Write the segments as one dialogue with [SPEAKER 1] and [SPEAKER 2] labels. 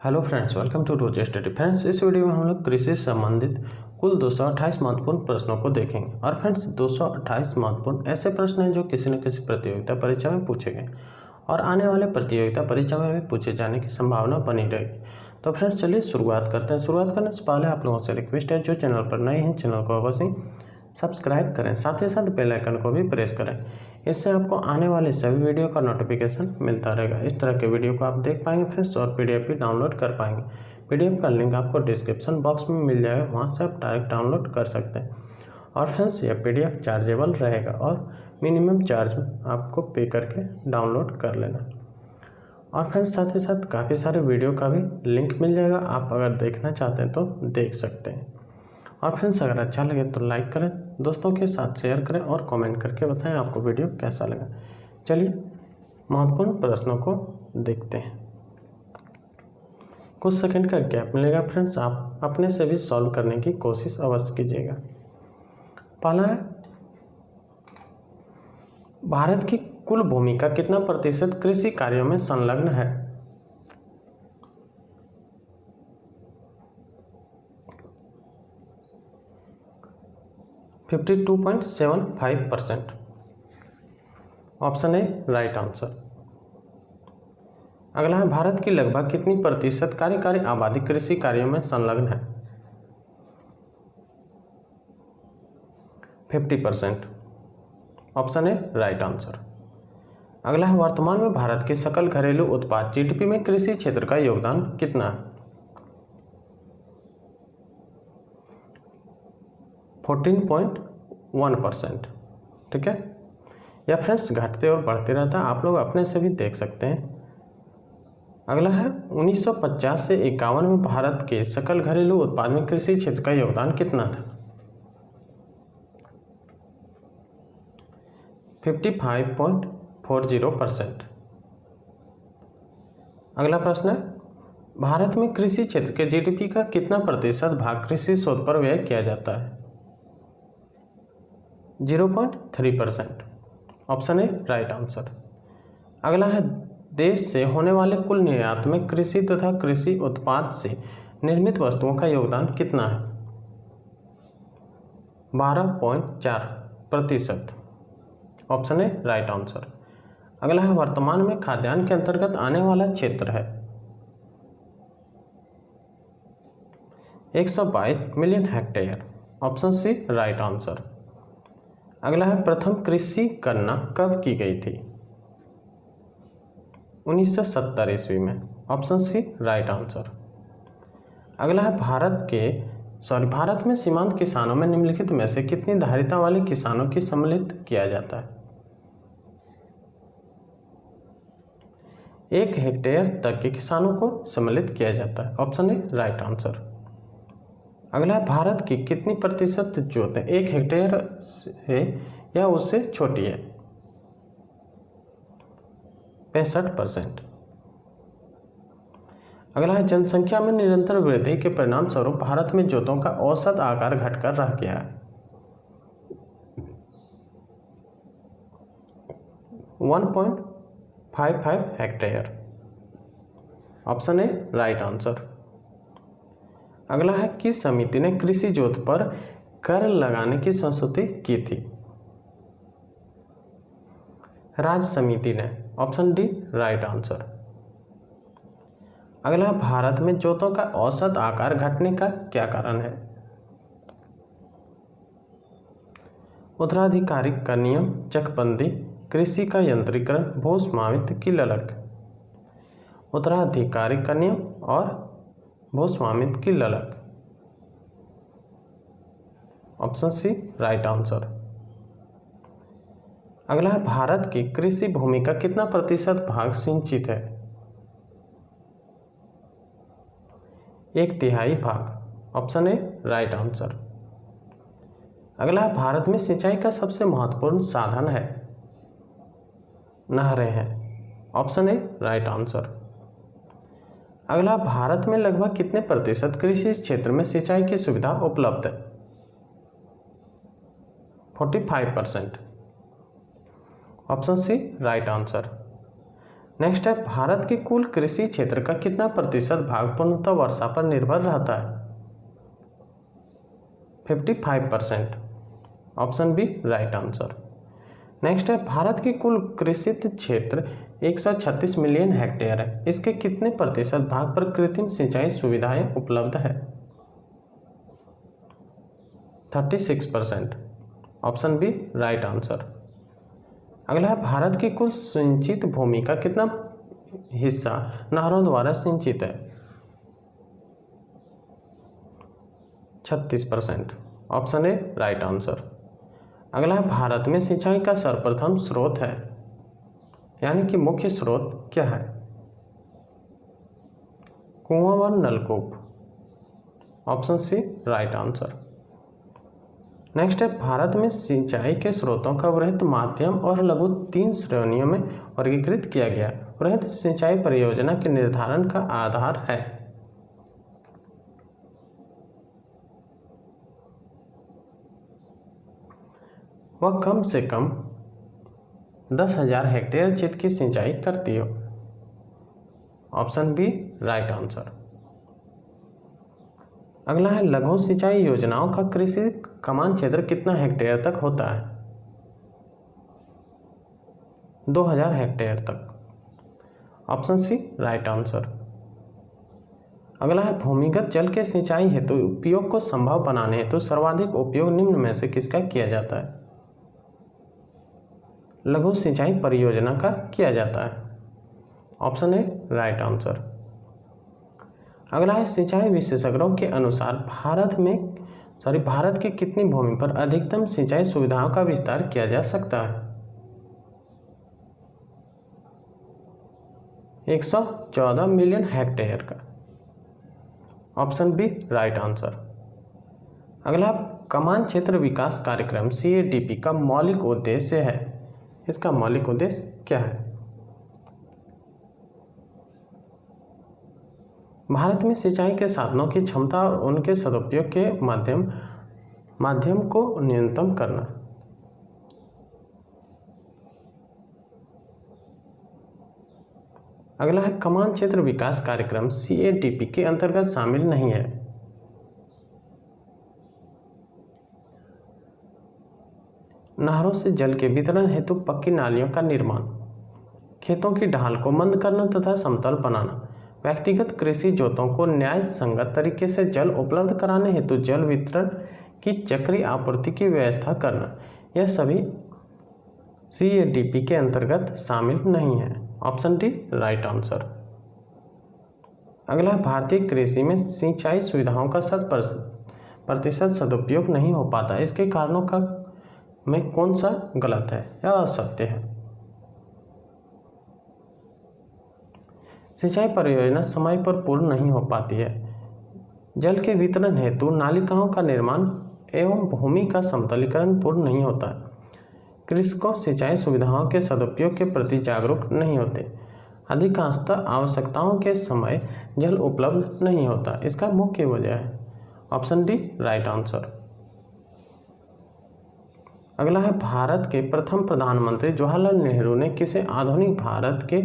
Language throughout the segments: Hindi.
[SPEAKER 1] Hello friends, welcome to rose study. Friends, इस वीडियो में हम लोग कृषि से संबंधित कुल 228 महत्वपूर्ण प्रश्नों को देखेंगे। और फ्रेंड्स, 228 महत्वपूर्ण ऐसे प्रश्न हैं जो किसी न किसी प्रतियोगिता परीक्षा में पूछे गए और आने वाले प्रतियोगिता परीक्षा में भी पूछे जाने की संभावना बनी रहेगी। तो फ्रेंड्स, चलिए शुरुआत करते हैं। शुरुआत करने से पहले आप लोगों से रिक्वेस्ट है, जो चैनल पर नए हैं चैनल को अवश्य सब्सक्राइब करें, साथ ही साथ बेल आइकन को भी प्रेस करें। इससे आपको आने वाले सभी वीडियो का नोटिफिकेशन मिलता रहेगा। इस तरह के वीडियो को आप देख पाएंगे फ्रेंड्स, और पीडीएफ भी डाउनलोड कर पाएंगे। पीडीएफ का लिंक आपको डिस्क्रिप्शन बॉक्स में मिल जाएगा, वहां से आप डायरेक्ट डाउनलोड कर सकते हैं। और फ्रेंड्स, यह पीडीएफ चार्जेबल रहेगा और मिनिमम चार्ज आपको पे करके डाउनलोड कर लेना। और फ्रेंड्स, साथ ही साथ काफ़ी सारे वीडियो का भी लिंक मिल जाएगा, आप अगर देखना चाहते हैं तो देख सकते हैं। और फ्रेंड्स, अगर अच्छा लगे तो लाइक करें, दोस्तों के साथ शेयर करें और कमेंट करके बताएं आपको वीडियो कैसा लगा। चलिए महत्वपूर्ण प्रश्नों को देखते हैं। कुछ सेकंड का गैप मिलेगा फ्रेंड्स, आप अपने से भी सॉल्व करने की कोशिश अवश्य कीजिएगा। पहला है, भारत की कुल भूमि का कितना प्रतिशत कृषि कार्यों में संलग्न है? Fifty 52.75%। Option A right answer. अगला है, भारत की लगभग कितनी प्रतिशत कार्यकारी आबादी कृषि कार्यों में संलग्न है? 50%। Option A right answer. अगला है, वर्तमान में भारत के सकल घरेलू उत्पाद जीडीपी में कृषि क्षेत्र का योगदान कितना है? 14.1%। ठीक है, या फ्रेंड्स घटते और बढ़ते रहता है, आप लोग अपने से भी देख सकते हैं। अगला है, 1950 से 51 में भारत के सकल घरेलू उत्पाद में कृषि क्षेत्र का योगदान कितना था? 55.40%। अगला प्रश्न है, भारत में कृषि क्षेत्र के जीडीपी का कितना प्रतिशत भाग कृषि शोध पर व्यय किया जाता है? 0.3%। Option A right answer. अगला है, देश से होने वाले कुल निर्यात में कृषि तथा कृषि उत्पाद से निर्मित वस्तुओं का योगदान कितना है? 12.4%। Option A right answer. अगला है, वर्तमान में खाद्यान्न के अंतर्गत आने वाला क्षेत्र है 122 million hectare. Option C right answer. अगला है, प्रथम कृषि गणना कब की गई थी? 1970 ईस्वी में। Option C right answer. अगला है, भारत में सीमांत किसानों में निम्नलिखित में से कितनी धारिता वाले किसानों की सम्मिलित किया जाता है? 1 हेक्टेयर तक के किसानों को सम्मिलित किया जाता है। Option A right answer. अगला है, भारत की कितनी प्रतिशत जोतें 1 हेक्टेयर है या उससे छोटी है? 65%। अगला है, जनसंख्या में निरंतर वृद्धि के परिणाम स्वरूप भारत में जोतों का औसत आकार घटकर रह गया है 1.55 hectare. Option A right answer. अगला है, किस समिति ने कृषि जोत पर कर लगाने की संस्तुति की थी? राज्य समिति ने। Option D right answer. अगला, भारत में जोतों का औसत आकार घटने का क्या कारण है? उत्तराधिकारी का नियम, चकबंदी, कृषि का यंत्रीकरण, भू स्वामित्व की ललक। उत्तराधिकारी का नियम और भू स्वामित्व की ललक। Option C right answer. अगला है, भारत की कृषि भूमि का कितना प्रतिशत भाग सिंचित है? 1/3 भाग। Option A right answer. अगला है, भारत में सिंचाई का सबसे महत्वपूर्ण साधन है? नहरें हैं। Option A right answer. अगला, भारत में लगभग कितने प्रतिशत कृषि क्षेत्र में सिंचाई की सुविधा उपलब्ध है? 45%। Option C right answer. Next है, भारत के कुल कृषि क्षेत्र का कितना प्रतिशत भाग पूर्णतः वर्षा पर निर्भर रहता है? 55%। Option B right answer. Next है, भारत की कुल कृषित क्षेत्र 136 मिलियन हेक्टेयर है। इसके कितने प्रतिशत भाग पर कृत्रिम सिंचाई सुविधाएं उपलब्ध है? 36%। Option B right answer. अगला है, भारत की कुल सिंचित भूमि का कितना हिस्सा नहरों द्वारा सिंचित है? 36%। Option A right answer. अगला है, भारत में सिंचाई का सर्वप्रथम स्रोत है, यानी कि मुख्य स्रोत क्या है? कुआं व नलकूप। Option C right answer. Next है, भारत में सिंचाई के स्रोतों का वृहत, माध्यम और लघु 3 श्रेणियों में वर्गीकृत किया गया। वृहत सिंचाई परियोजना के निर्धारण का आधार है? वह कम से कम 10,000 हेक्टेयर क्षेत्र की सिंचाई करती हो। Option B right answer. अगला है, लघु सिंचाई योजनाओं का कृषि कमान क्षेत्र कितना हेक्टेयर तक होता है? 2,000 हेक्टेयर तक। Option C right answer. अगला है, भूमिगत जल के सिंचाई हेतु उपयोग को संभव बनाने हेतु सर्वाधिक उपयोग निम्न में से किसका किया जाता है? लघु सिंचाई परियोजना का किया जाता है। Option A right answer. अगला है, सिंचाई विशेषज्ञों के अनुसार भारत की कितनी भूमि पर अधिकतम सिंचाई सुविधाओं का विस्तार किया जा सकता है? 114 मिलियन हेक्टेयर का। Option B right answer. अगला, कमान क्षेत्र विकास कार्यक्रम CADP का मौलिक उद्देश्य है। इसका मौलिक उद्देश्य क्या है? भारत में सिंचाई के साधनों की क्षमता और उनके सदुपयोग के माध्यम को न्यूनतम करना। अगला है, कमान क्षेत्र विकास कार्यक्रम CADP के अंतर्गत शामिल नहीं है। नहरों से जल के वितरण हेतु पक्की नालियों का निर्माण, खेतों की ढाल को मंद करना तथा समतल बनाना, व्यक्तिगत कृषि जोतों को न्याय संगत तरीके से जल उपलब्ध कराने हेतु जल वितरण की चक्रीय आपूर्ति की व्यवस्था करना, यह सभी CADP के अंतर्गत शामिल नहीं है। Option D right answer. अगला, भारतीय कृषि में सिंचाई सुविधाओं का 100% सदुपयोग नहीं हो पाता। इसके कारणों का में कौन सा गलत है या असत्य है? सिंचाई परियोजना समय पर पूर्ण नहीं हो पाती है। जल के वितरण हेतु नालिकाओं का निर्माण एवं भूमि का समतलीकरण पूर्ण नहीं होता है। कृषकों सिंचाई सुविधाओं के सदुपयोग के प्रति जागरूक नहीं होते। अधिकांशतः आवश्यकताओं के समय जल उपलब्ध नहीं होता। इसका मुख्य वजह है? Option D right answer. अगला है, भारत के प्रथम प्रधानमंत्री जवाहरलाल नेहरू ने किसे आधुनिक भारत के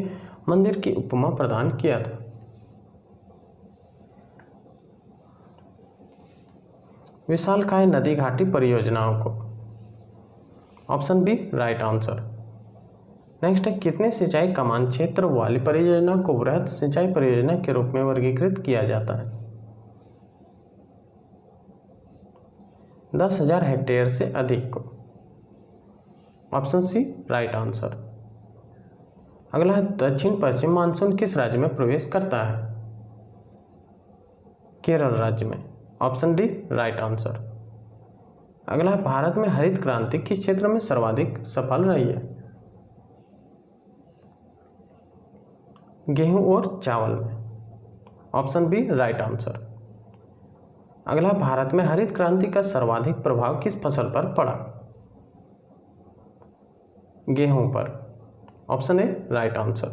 [SPEAKER 1] मंदिर की उपमा प्रदान किया था? विशालकाय नदी घाटी परियोजनाओं को। Option B right answer. Next है, कितने सिंचाई कमान क्षेत्र वाली परियोजना को वृहद सिंचाई परियोजना के रूप में वर्गीकृत किया जाता है? 10,000 हेक्टेयर से अधिक को। Option C right answer. अगला है, दक्षिण पश्चिम मानसून किस राज्य में प्रवेश करता है? केरल राज्य में। Option D right answer. अगला है, भारत में हरित क्रांति किस क्षेत्र में सर्वाधिक सफल रही है? गेहूं और चावल में। Option B right answer. अगला, भारत में हरित क्रांति का सर्वाधिक प्रभाव किस फसल पर पड़ा? गेहूं पर। Option A right answer.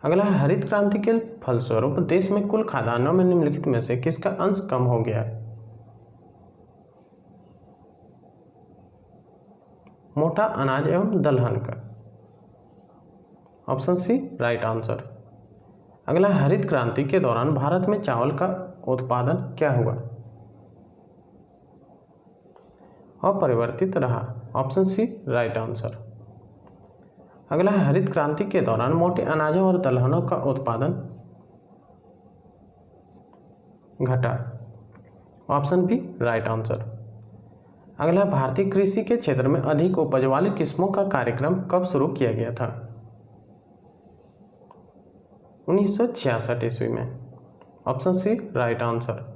[SPEAKER 1] अगला, हरित क्रांति के फलस्वरूप देश में कुल खाद्यान्नों में निम्नलिखित में से किसका अंश कम हो गया है? मोटा अनाज एवं दलहन का। Option C right answer. अगला, हरित क्रांति के दौरान भारत में चावल का उत्पादन क्या हुआ? अपरिवर्तित रहा। Option C right answer. अगला, हरित क्रांति के दौरान मोटे अनाजों और दलहनों का उत्पादन घटा। Option B right answer. अगला, भारतीय कृषि के क्षेत्र में अधिक उपज वाली किस्मों का कार्यक्रम कब शुरू किया गया था? 1966 ईस्वी में। Option C right answer.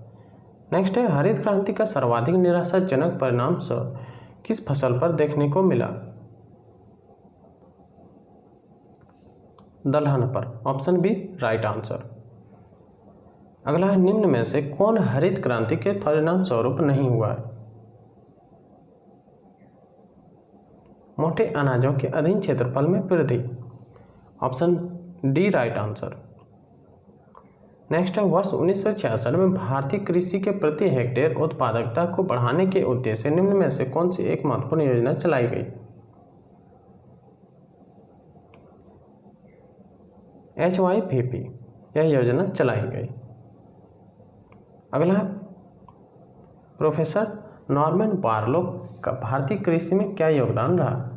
[SPEAKER 1] Next है, हरित क्रांति का सर्वाधिक निराशाजनक परिणाम किस फसल पर देखने को मिला? दलहन पर। Option B right answer. अगला, निम्न में से कौन हरित क्रांति के परिणाम स्वरूप नहीं हुआ है? मोटे अनाजों के अधीन क्षेत्रफल में वृद्धि। Option D right answer. Next है, वर्ष 1966 में भारतीय कृषि के प्रति हेक्टेयर उत्पादकता को बढ़ाने के उद्देश्य से निम्न में से कौन सी एक महत्वपूर्ण योजना चलाई गई? HYVP यह योजना चलाई गई। अगला, प्रोफेसर नॉर्मन बार्लो का भारतीय कृषि में क्या योगदान रहा?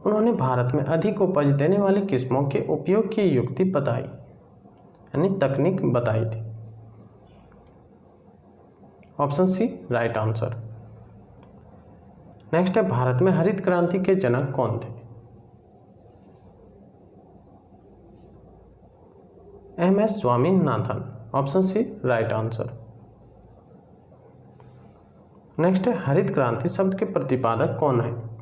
[SPEAKER 1] उन्होंने भारत में अधिक उपज देने वाली किस्मों के उपयोग की युक्ति बताई, यानी तकनीक बताई थी। Option C right answer. Next है, भारत में हरित क्रांति के जनक कौन थे? MS Swaminathan. Option C right answer. Next है, हरित क्रांति शब्द के प्रतिपादक कौन है?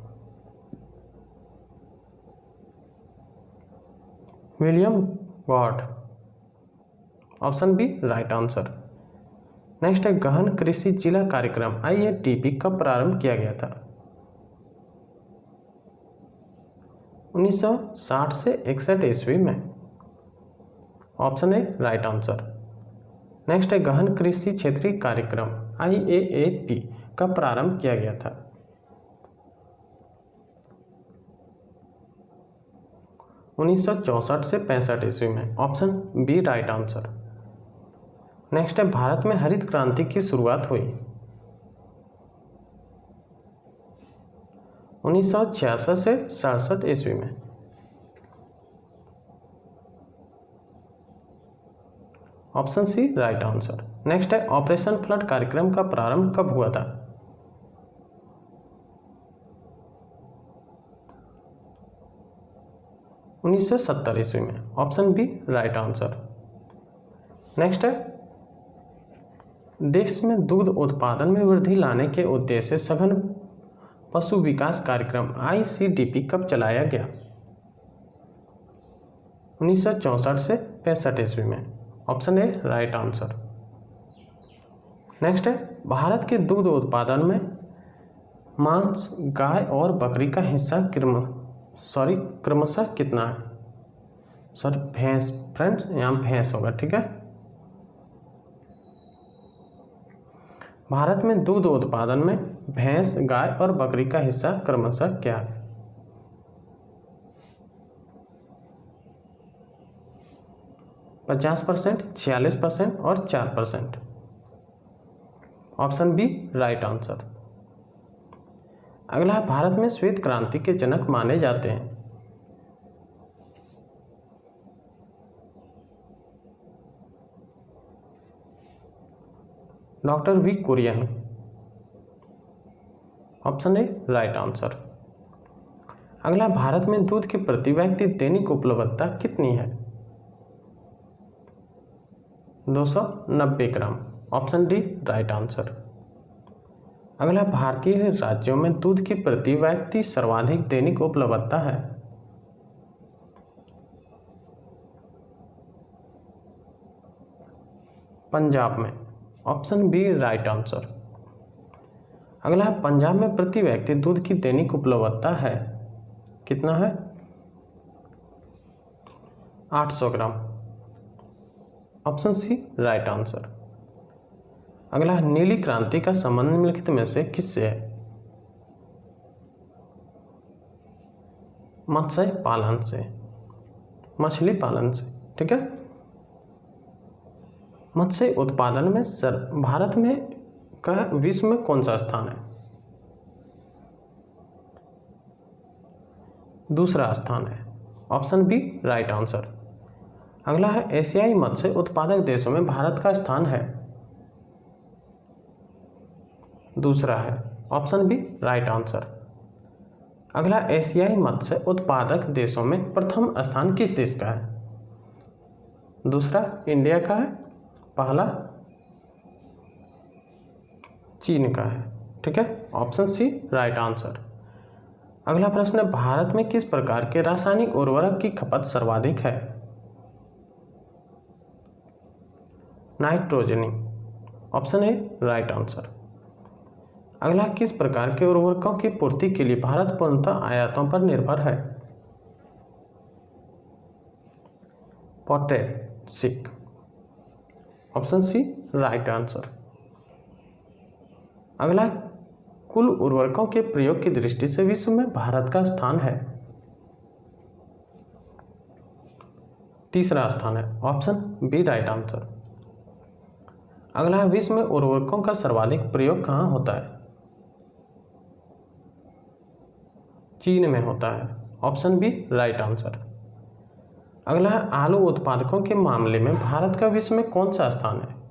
[SPEAKER 1] William Gaud. Option B right answer. Next है, गहन कृषि जिला कार्यक्रम IATP कब प्रारंभ किया गया था? 1960 से 61 ईस्वी में। Option A right answer. Next है, गहन कृषि क्षेत्रीय कार्यक्रम IAAP कब प्रारंभ किया गया था? 1964 से 65 ईस्वी में। Option B right answer. Next है, भारत में हरित क्रांति की शुरुआत हुई 1966 से 67 ईस्वी में। Option C right answer. Next है, ऑपरेशन फ्लड कार्यक्रम का प्रारंभ कब हुआ था? 1970 ईस्वी में। Option B right answer. Next है, देश में दूध उत्पादन में वृद्धि लाने के उद्देश्य से सघन पशु विकास कार्यक्रम ICDP कब चलाया गया? 1964 से 65 ईस्वी में। Option A right answer. Next है, भारत के दूध उत्पादन में मांस गाय और बकरी का हिस्सा क्रमशः कितना है? भैंस। फ्रेंड्स यहाँ भैंस होगा, ठीक है। भारत में दूध उत्पादन में भैंस, गाय और बकरी का हिस्सा क्रमशः क्या है? % 46% और 4%। Option B right answer. अगला, भारत में श्वेत क्रांति के जनक माने जाते हैं। Doctor V Kurien. Option A right answer. अगला, भारत में दूध की प्रति व्यक्ति दैनिक उपलब्धता कितनी है? 290 gram. Option D right answer. अगला, भारतीय राज्यों में दूध की प्रति व्यक्ति सर्वाधिक दैनिक उपलब्धता है? पंजाब में। Option B right answer. अगला, पंजाब में प्रति व्यक्ति दूध की दैनिक उपलब्धता है कितना है? 800 gram. Option C right answer. अगला, नीली क्रांति का संबंध निम्नलिखित में से किससे है? मत्स्य पालन से, मछली पालन से। ठीक है। मत्स्य उत्पादन में भारत में का विश्व में कौन सा स्थान है? दूसरा स्थान है। Option B right answer. अगला है एशियाई मत्स्य उत्पादक देशों में भारत का स्थान है। दूसरा है ऑप्शन बी राइट आंसर। अगला एशियाई मत्स्य उत्पादक देशों में प्रथम स्थान किस देश का है? दूसरा इंडिया का है, पहला चीन का है। ठीक है, ऑप्शन सी राइट आंसर। अगला प्रश्न है भारत में किस प्रकार के रासायनिक उर्वरक की खपत सर्वाधिक है? नाइट्रोजनी, ऑप्शन ए राइट आंसर। अगला किस प्रकार के उर्वरकों की पूर्ति के लिए भारत पूर्णतः आयातों पर निर्भर है? पोटैशिक, ऑप्शन सी राइट आंसर। अगला कुल उर्वरकों के प्रयोग की दृष्टि से विश्व में भारत का स्थान है? तीसरा स्थान है, ऑप्शन बी राइट आंसर। अगला विश्व में उर्वरकों का सर्वाधिक प्रयोग कहाँ होता है? चीन में होता है, ऑप्शन बी राइट आंसर। अगला है आलू उत्पादकों के मामले में भारत का विश्व में कौन सा स्थान है?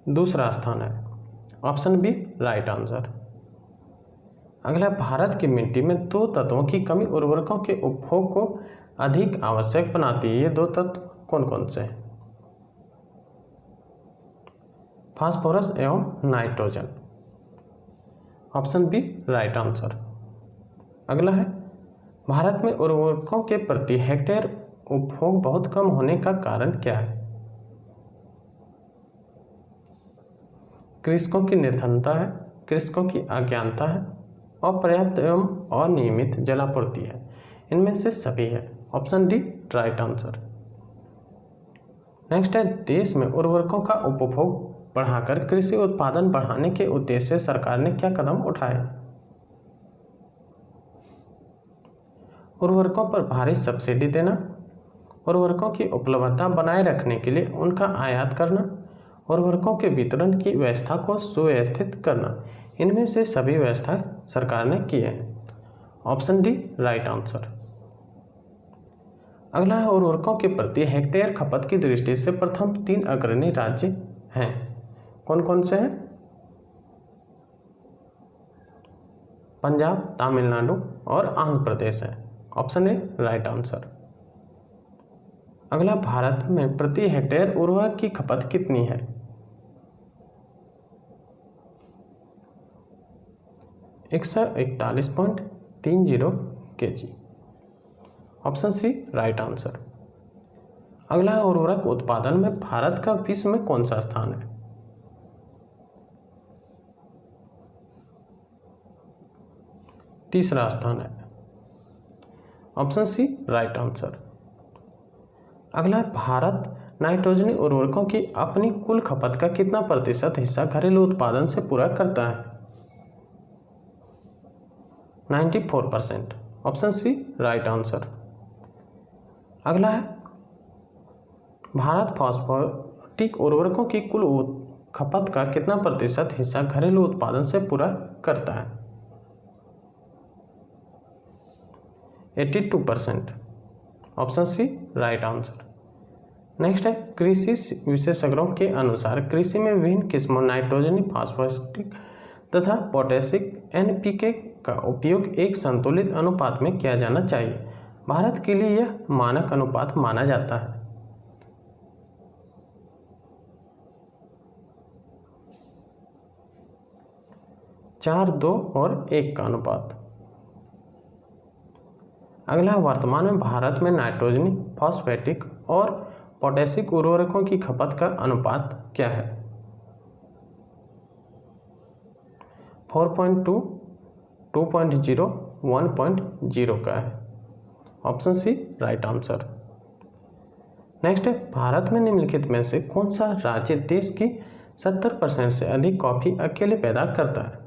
[SPEAKER 1] दूसरा स्थान है, ऑप्शन बी राइट आंसर। अगला भारत की मिट्टी में दो तत्वों की कमी उर्वरकों के उपभोग को अधिक आवश्यक बनाती है। ये दो तत्व कौन कौन से हैं? फास्फोरस एवं nitrogen, option B right answer. अगला है भारत में उर्वरकों के प्रति हेक्टेयर उपभोग बहुत कम होने का कारण क्या है? कृषकों की निर्धनता है, कृषकों की अज्ञानता है, अपर्याप्त एवं अनियमित जलापूर्ति है। इनमें से सभी है, option D right answer. Next है देश में उर्वरकों का उपभोग बढ़ाकर कृषि उत्पादन बढ़ाने के उद्देश्य से सरकार ने क्या कदम उठाए? उर्वरकों पर भारी सब्सिडी देना, उर्वरकों की उपलब्धता बनाए रखने के लिए उनका आयात करना, उर्वरकों के वितरण की व्यवस्था को सुव्यवस्थित करना। इनमें से सभी व्यवस्था सरकार ने की है, ऑप्शन डी राइट आंसर। अगला है उर्वरकों के प्रति हेक्टेयर खपत की दृष्टि से प्रथम 3 अग्रणी राज्य हैं, कौन कौन से हैं? पंजाब, तमिलनाडु और आंध्र प्रदेश है, ऑप्शन ए राइट आंसर। अगला भारत में प्रति हेक्टेयर उर्वरक की खपत कितनी है? एक 141.30 kg, option C right answer. अगला उर्वरक उत्पादन में भारत का विश्व में कौन सा स्थान है? तीसरा स्थान है, ऑप्शन सी राइट आंसर। अगला भारत नाइट्रोजनी उर्वरकों की अपनी कुल खपत का कितना प्रतिशत हिस्सा घरेलू उत्पादन से पूरा करता है? 94%, ऑप्शन सी राइट आंसर। अगला है भारत फॉस्फेटिक उर्वरकों की कुल खपत का कितना प्रतिशत हिस्सा घरेलू उत्पादन से पूरा करता है? 82%, option C right answer. Next है कृषि विशेषज्ञों के अनुसार कृषि में विभिन्न किस्मों नाइट्रोजनी, फास्फोरिक तथा पोटैशिक एनपीके का उपयोग एक संतुलित अनुपात में किया जाना चाहिए। भारत के लिए यह मानक अनुपात माना जाता है। चार 2 और 1 का अनुपात। अगला वर्तमान में भारत में नाइट्रोजनी, फॉस्फेटिक और पोटैशिक उर्वरकों की खपत का अनुपात क्या है? 4.2, 2.0, 1.0 का है, option C right answer. Next है भारत में निम्नलिखित में से कौन सा राज्य देश की 70% से अधिक कॉफी अकेले पैदा करता है?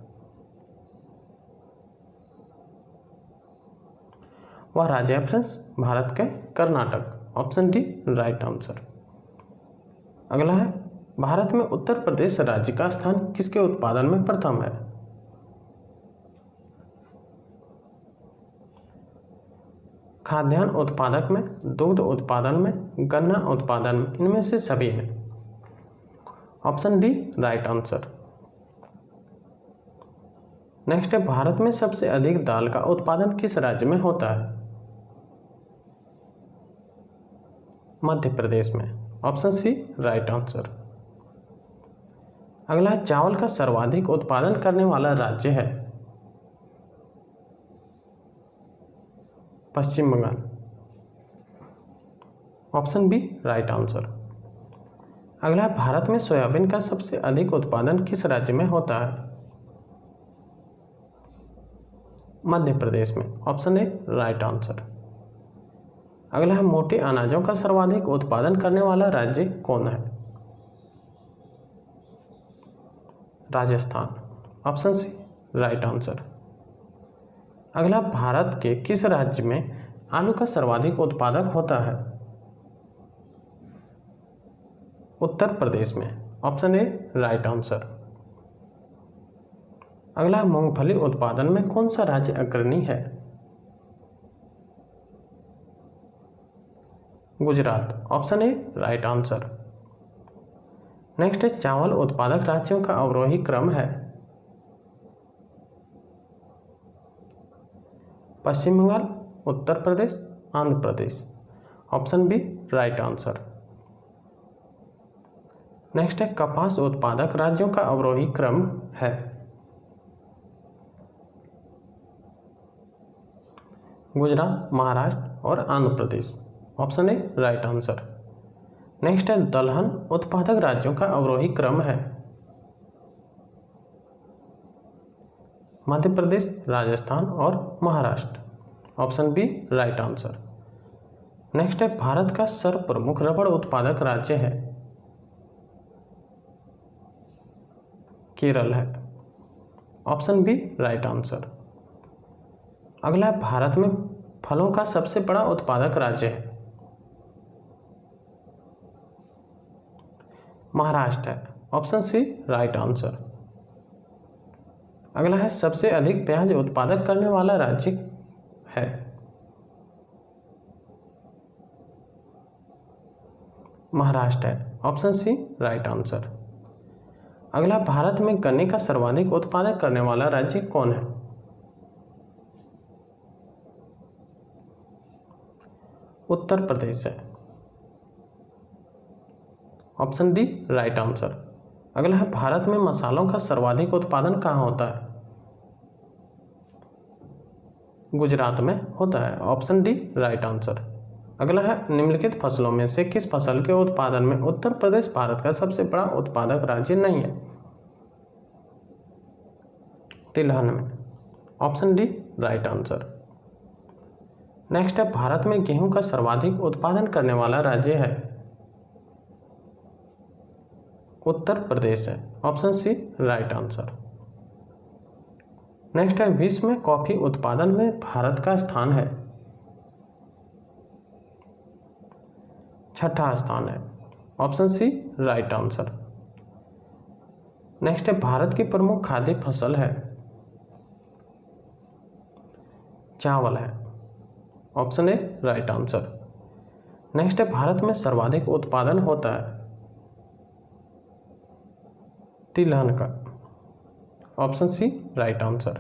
[SPEAKER 1] वह राज्य है फ्रेंड्स भारत के Karnataka. Option D right answer. अगला है भारत में उत्तर प्रदेश राज्य का स्थान किसके उत्पादन में प्रथम है? खाद्यान्न उत्पादक में, दुग्ध उत्पादन में, गन्ना उत्पादन में, इनमें से सभी में। Option D right answer. Next है भारत में सबसे अधिक दाल का उत्पादन किस राज्य में होता है? मध्य प्रदेश में। Option C right answer. अगला है चावल का सर्वाधिक उत्पादन करने वाला राज्य है? Paschim Bangal. Option B right answer. अगला है भारत में सोयाबीन का सबसे अधिक उत्पादन किस राज्य में होता है? मध्य प्रदेश में। Option A right answer. अगला है मोटे अनाजों का सर्वाधिक उत्पादन करने वाला राज्य कौन है? Rajasthan. Option C right answer. अगला भारत के किस राज्य में आलू का सर्वाधिक उत्पादक होता है? उत्तर प्रदेश में। Option A right answer. अगला मूंगफली उत्पादन में कौन सा राज्य अग्रणी है? Gujarat. Option A right answer. Next है चावल उत्पादक राज्यों का अवरोही क्रम है? Paschim Bangal, Uttar Pradesh, Andhra Pradesh. Option B right answer. Next है कपास उत्पादक राज्यों का अवरोही क्रम है? गुजरात, महाराष्ट्र और Andhra Pradesh. Option A right answer. Next है दलहन उत्पादक राज्यों का अवरोही क्रम है? मध्य प्रदेश, राजस्थान और Maharashtra. Option B right answer. Next है भारत का सर्वप्रमुख रबड़ उत्पादक राज्य है? केरल है। Option B right answer. अगला भारत में फलों का सबसे बड़ा उत्पादक राज्य है? महाराष्ट्र है। Option C right answer. अगला है सबसे अधिक प्याज उत्पादन करने वाला राज्य है? महाराष्ट्र है। Option C right answer. अगला भारत में गन्ने का सर्वाधिक उत्पादन करने वाला राज्य कौन है? उत्तर प्रदेश है। Option D right answer. अगला है भारत में मसालों का सर्वाधिक उत्पादन कहाँ होता है? गुजरात में होता है। Option D right answer. अगला है निम्नलिखित फसलों में से किस फसल के उत्पादन में उत्तर प्रदेश भारत का सबसे बड़ा उत्पादक राज्य नहीं है? तिलहन में। Option D right answer. Next है भारत में गेहूं का सर्वाधिक उत्पादन करने वाला राज्य है? उत्तर प्रदेश है। Option C right answer. Next है विश्व में कॉफी उत्पादन में भारत का स्थान है? छठा स्थान है। Option C right answer. Next है भारत की प्रमुख खाद्य फसल है? चावल है। Option A right answer. Next है भारत में सर्वाधिक उत्पादन होता है? तिलहन का। Option C right answer.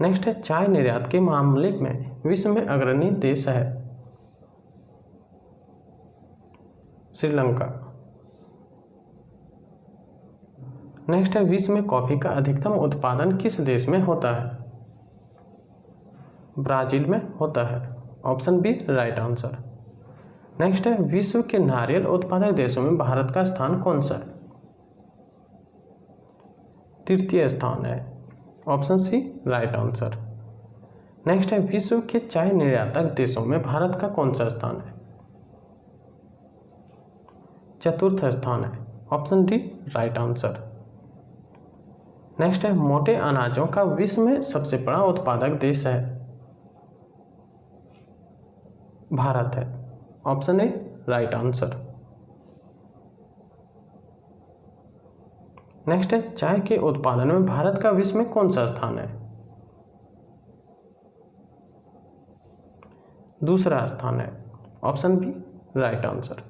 [SPEAKER 1] Next है चाय निर्यात के मामले में विश्व में अग्रणी देश है? श्रीलंका। नेक्स्ट है विश्व में कॉफी का अधिकतम उत्पादन किस देश में होता है? ब्राजील में होता है। Option B right answer. Next है विश्व के नारियल उत्पादक देशों में भारत का स्थान कौन सा है? तृतीय स्थान है। Option C right answer. Next है विश्व के चाय निर्यातक देशों में भारत का कौन सा स्थान है? चतुर्थ स्थान है। Option D right answer. Next है मोटे अनाजों का विश्व में सबसे बड़ा उत्पादक देश है? भारत है। Option A right answer. Next है, चाय के उत्पादन में भारत का विश्व में कौन सा स्थान है? दूसरा स्थान है। Option B right answer.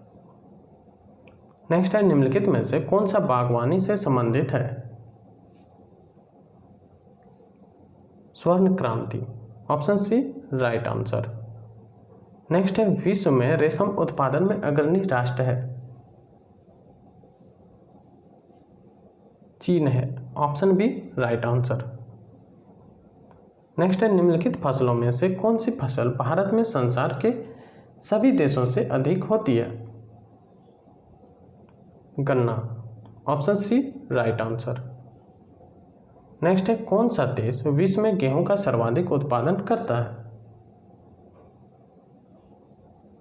[SPEAKER 1] Next है, निम्नलिखित में से कौन सा बागवानी से संबंधित है? स्वर्ण क्रांति। Option C right answer. Next है, विश्व में रेशम उत्पादन में अग्रणी राष्ट्र है? चीन है। Option B right answer. Next है, निम्नलिखित फसलों में से कौन सी फसल भारत में संसार के सभी देशों से अधिक होती है? गन्ना। Option C right answer. Next है, कौन सा देश विश्व में गेहूं का सर्वाधिक उत्पादन करता है?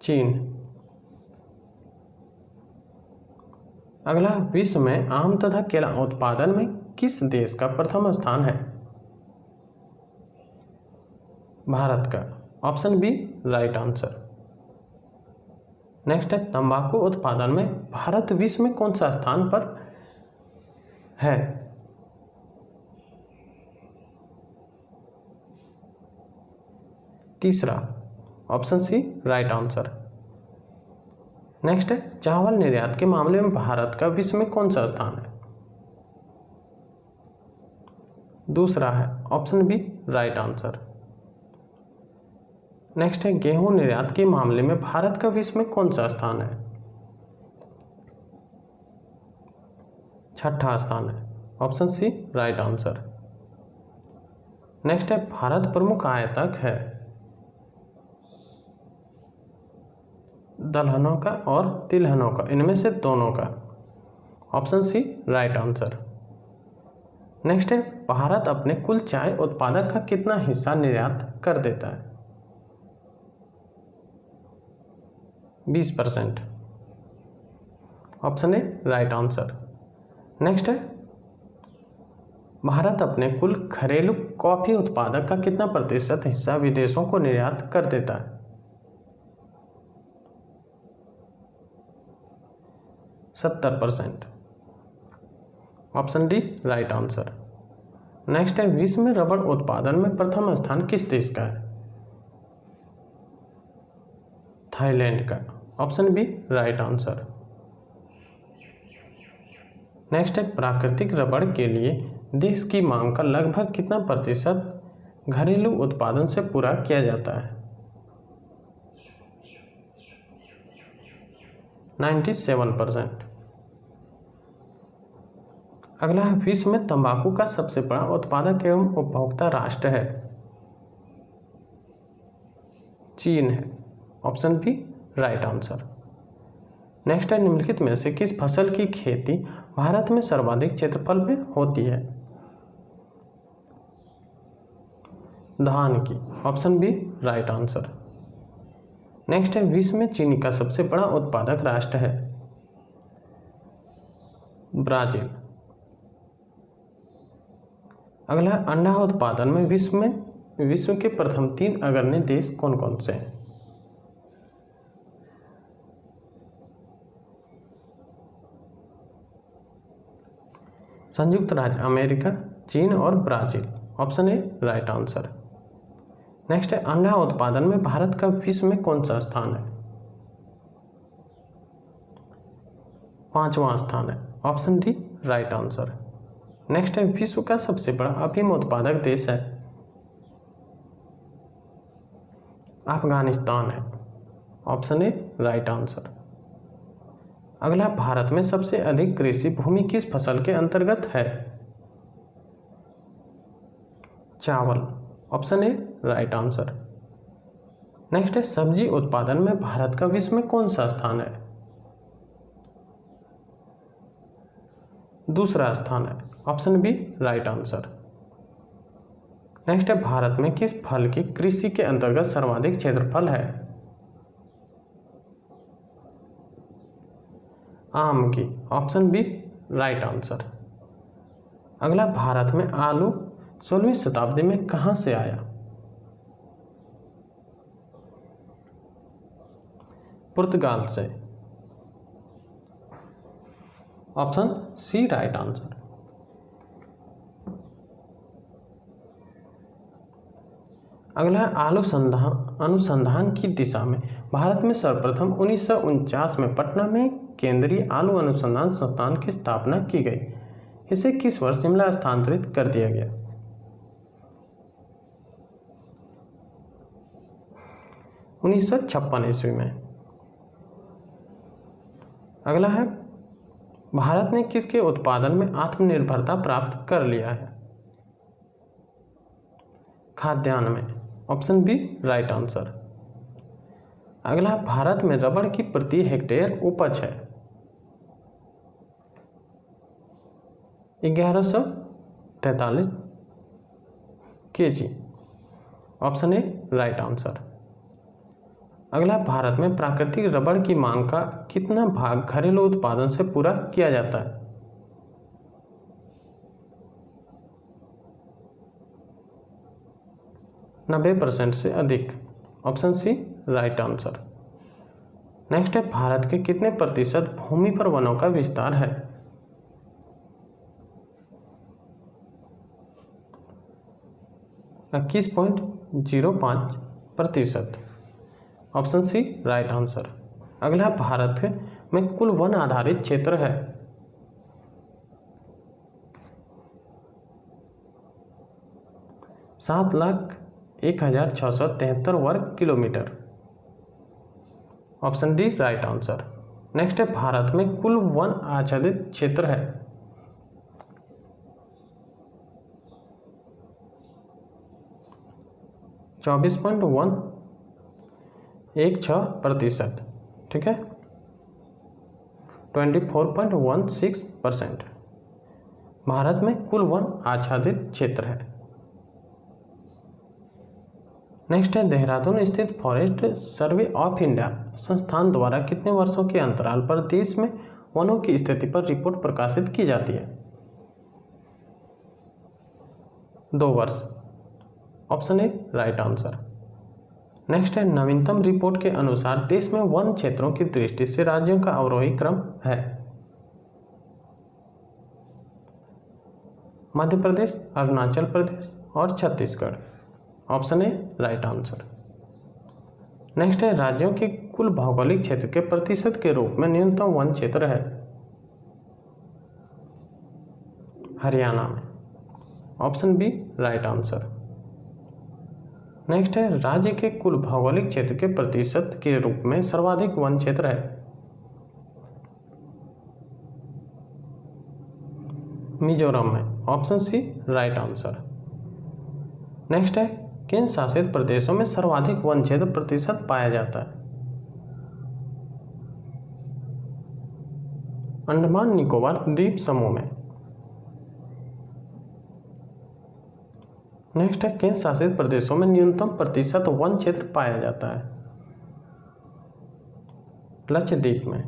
[SPEAKER 1] चीन। अगला, विश्व में आम तथा केला उत्पादन में किस देश का प्रथम स्थान है? भारत का। Option B right answer. Next है, तंबाकू उत्पादन में भारत विश्व में कौन सा स्थान पर है? तीसरा। Option C right answer. Next है, चावल निर्यात के मामले में भारत का विश्व में कौन सा स्थान है? दूसरा है। Option B right answer. Next है, गेहूं निर्यात के मामले में भारत का विश्व में कौन सा स्थान है? छठा स्थान है। Option C right answer. Next है, भारत प्रमुख आयातक है? दलहनों का और तिलहनों का, इनमें से दोनों का। Option C right answer. Next है, भारत अपने कुल चाय उत्पादक का कितना हिस्सा निर्यात कर देता है? 20%। Option A right answer. Next है, भारत अपने कुल घरेलू कॉफी उत्पादक का कितना प्रतिशत हिस्सा विदेशों को निर्यात कर देता है? 70%। Option D right answer. Next है, विश्व में रबड़ उत्पादन में प्रथम स्थान किस देश का है? थाईलैंड का। Option B right answer. Next है, प्राकृतिक रबड़ के लिए देश की मांग का लगभग कितना प्रतिशत घरेलू उत्पादन से पूरा किया जाता है? 97%। अगला है, विश्व में तंबाकू का सबसे बड़ा उत्पादक एवं उपभोक्ता राष्ट्र है? चीन है। Option B right answer. Next है, निम्नलिखित में से किस फसल की खेती भारत में सर्वाधिक क्षेत्रफल में होती है? धान की। Option B right answer. Next है, विश्व में चीनी का सबसे बड़ा उत्पादक राष्ट्र है? ब्राजील। अगला, अंडा उत्पादन में विश्व के प्रथम 3 अग्रणी देश कौन कौन से हैं? संयुक्त राज्य अमेरिका, चीन और Brazil. Option A right answer. Next है, अंडा उत्पादन में भारत का विश्व में कौन सा स्थान है? 5वां स्थान है। Option D right answer. Next है, विश्व का सबसे बड़ा अफीम उत्पादक देश है? अफगानिस्तान है। Option A right answer. अगला, भारत में सबसे अधिक कृषि भूमि किस फसल के अंतर्गत है? चावल। Option A right answer. Next है, सब्जी उत्पादन में भारत का विश्व में कौन सा स्थान है? दूसरा स्थान है। Option B right answer. Next है, भारत में किस फल की कृषि के अंतर्गत सर्वाधिक क्षेत्रफल है? आम की। Option B right answer. अगला, भारत में आलू 16वीं शताब्दी में कहां से आया? पुर्तगाल से। Option C right answer. अगला है अनुसंधान की दिशा में भारत में सर्वप्रथम 1949 में पटना में केंद्रीय आलू अनुसंधान संस्थान की स्थापना की गई। इसे किस वर्ष शिमला स्थानांतरित कर दिया गया? 1956 ईस्वी में। अगला है भारत ने किसके उत्पादन में आत्मनिर्भरता प्राप्त कर लिया है? खाद्यान्न में। Option B right answer. अगला भारत में रबड़ की प्रति हेक्टेयर उपज है 1143 kg। Option A right answer. अगला भारत में प्राकृतिक रबड़ की मांग का कितना भाग घरेलू उत्पादन से पूरा किया जाता है? 90% से अधिक। Option C right answer. Next है भारत के कितने प्रतिशत भूमि पर वनों का विस्तार है? 21.05%। Option C right answer. अगला भारत में कुल वन आधारित क्षेत्र है 7,01,673 वर्ग kilometre. Option D right answer. Next है भारत में कुल वन आच्छादित क्षेत्र है 24.116%। ठीक है, 24.16% भारत में कुल वन आच्छादित क्षेत्र है। नेक्स्ट है देहरादून स्थित फॉरेस्ट सर्वे ऑफ इंडिया संस्थान द्वारा कितने वर्षों के अंतराल पर देश में वनों की स्थिति पर रिपोर्ट प्रकाशित की जाती है? 2 वर्ष। Option A right answer. Next है नवीनतम रिपोर्ट के अनुसार देश में वन क्षेत्रों की दृष्टि से राज्यों का अवरोही क्रम है मध्य प्रदेश, अरुणाचल प्रदेश और Chhattisgarh. Option A right answer. Next है राज्यों के कुल भौगोलिक क्षेत्र के प्रतिशत के रूप में न्यूनतम वन क्षेत्र है हरियाणा में। Option B right answer. Next है राज्य के कुल भौगोलिक क्षेत्र के प्रतिशत के रूप में सर्वाधिक वन क्षेत्र है मिजोरम में। Option C right answer. Next है किन शासित प्रदेशों में सर्वाधिक वन क्षेत्र प्रतिशत पाया जाता है? अंडमान निकोबार द्वीप समूह में। नेक्स्ट है किन शासित प्रदेशों में न्यूनतम प्रतिशत वन क्षेत्र पाया जाता है? लक्षद्वीप में।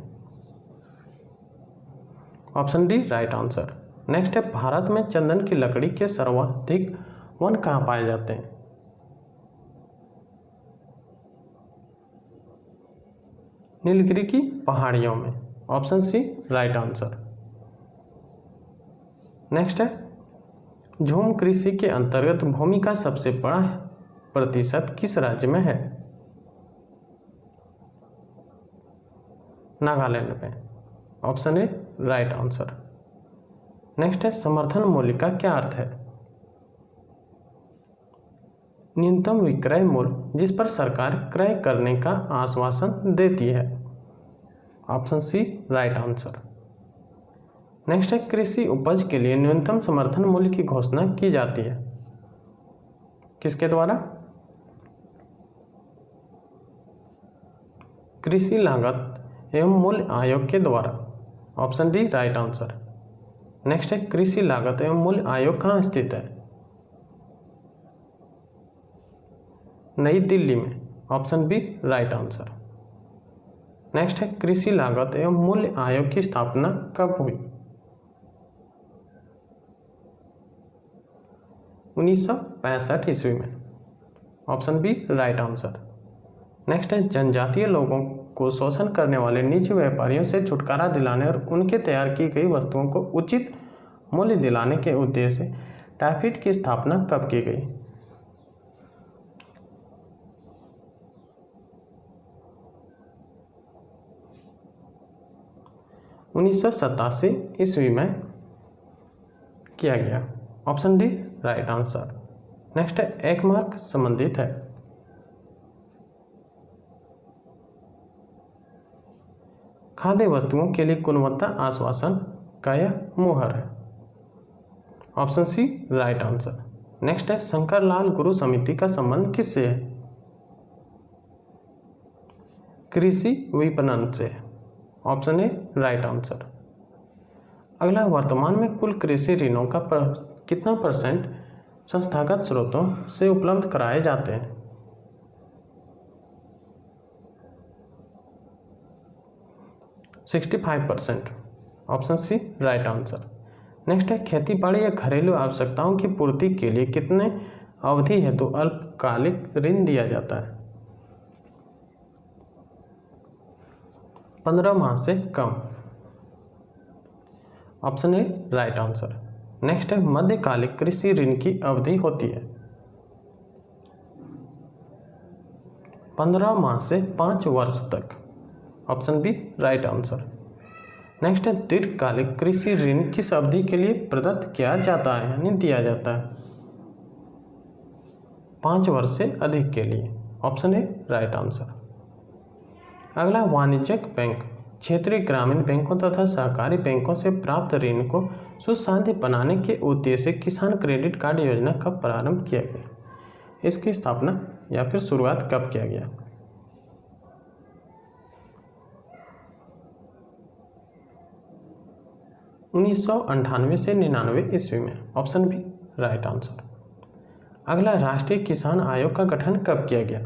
[SPEAKER 1] Option D right answer. Next है भारत में चंदन की लकड़ी के सर्वाधिक वन कहाँ पाए जाते हैं? नीलगिरी की पहाड़ियों में। Option C right answer. Next है झूम कृषि के अंतर्गत भूमि का सबसे बड़ा प्रतिशत किस राज्य में है? नागालैंड में। Option A right answer. Next है समर्थन मूल्य का क्या अर्थ है? न्यूनतम विक्रय मूल्य जिस पर सरकार क्रय करने का आश्वासन देती है। Option C right answer. Next है कृषि उपज के लिए न्यूनतम समर्थन मूल्य की घोषणा की जाती है किसके द्वारा? कृषि लागत एवं मूल्य आयोग के द्वारा। Option D right answer. Next है कृषि लागत एवं मूल्य आयोग कहाँ स्थित है? नई दिल्ली में। Option B right answer. Next है कृषि लागत एवं मूल्य आयोग की स्थापना कब हुई? 1965 ईस्वी में। Option B right answer. Next है जनजातीय लोगों को शोषण करने वाले निजी व्यापारियों से छुटकारा दिलाने और उनके तैयार की गई वस्तुओं को उचित मूल्य दिलाने के उद्देश्य से टैफेड की स्थापना कब की गई? 1987 ईस्वी में किया गया। Option D right answer. Next है एक मार्क संबंधित है। खाद्य वस्तुओं के लिए गुणवत्ता आश्वासन का यह मुहर है। Option C right answer. Next है शंकरलाल गुरु समिति का संबंध किससे है? कृषि विपणन से। Option A right answer. अगला, वर्तमान में कुल कृषि ऋणों का कितना % संस्थागत स्रोतों से उपलब्ध कराए जाते हैं? 65%। Option C right answer. Next है खेती बाड़ी या घरेलू आवश्यकताओं की पूर्ति के लिए कितने अवधि हेतु अल्पकालिक ऋण दिया जाता है? 15 माह से कम। Option A right answer. Next है मध्यकालिक कृषि ऋण की अवधि होती है 15 माह से 5 वर्ष तक। Option B right answer. Next है दीर्घकालिक कृषि ऋण किस अवधि के लिए प्रदत्त किया जाता है यानी दिया जाता है? 5 वर्ष से अधिक के लिए। Option A right answer. अगला, वाणिज्यिक बैंक क्षेत्रीय ग्रामीण बैंकों तथा सहकारी बैंकों से प्राप्त ऋण को सुसाध्य बनाने के उद्देश्य से किसान क्रेडिट कार्ड योजना कब प्रारंभ किया गया? इसकी स्थापना या फिर शुरुआत कब किया गया? 1998 से 99 ईस्वी में। Option B right answer. अगला, राष्ट्रीय किसान आयोग का गठन कब किया गया?